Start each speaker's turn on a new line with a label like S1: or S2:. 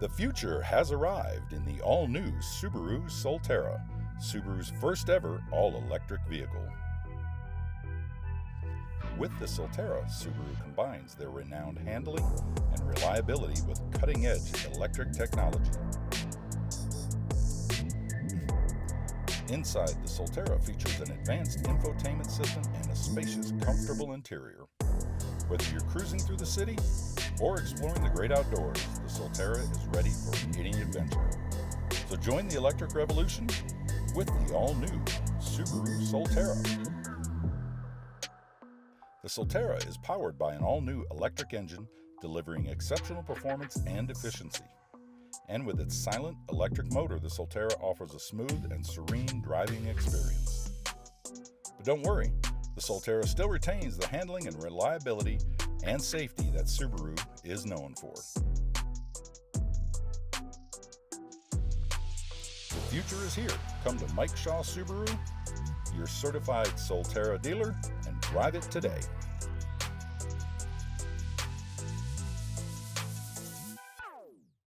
S1: The future has arrived in the all-new Subaru Solterra, Subaru's first ever all-electric vehicle. With the Solterra, Subaru combines their renowned handling and reliability with cutting-edge electric technology. Inside, the Solterra features an advanced infotainment system and a spacious, comfortable interior. Whether you're cruising through the city or exploring the great outdoors, the Solterra is ready for any adventure. So join the electric revolution with the all-new Subaru Solterra. The Solterra is powered by an all-new electric engine delivering exceptional performance and efficiency. And with its silent electric motor, the Solterra offers a smooth and serene driving experience. But don't worry, the Solterra still retains the handling and reliability and safety that Subaru is known for. The future is here. Come to Shaw Subaru, your certified Solterra dealer, and drive it today.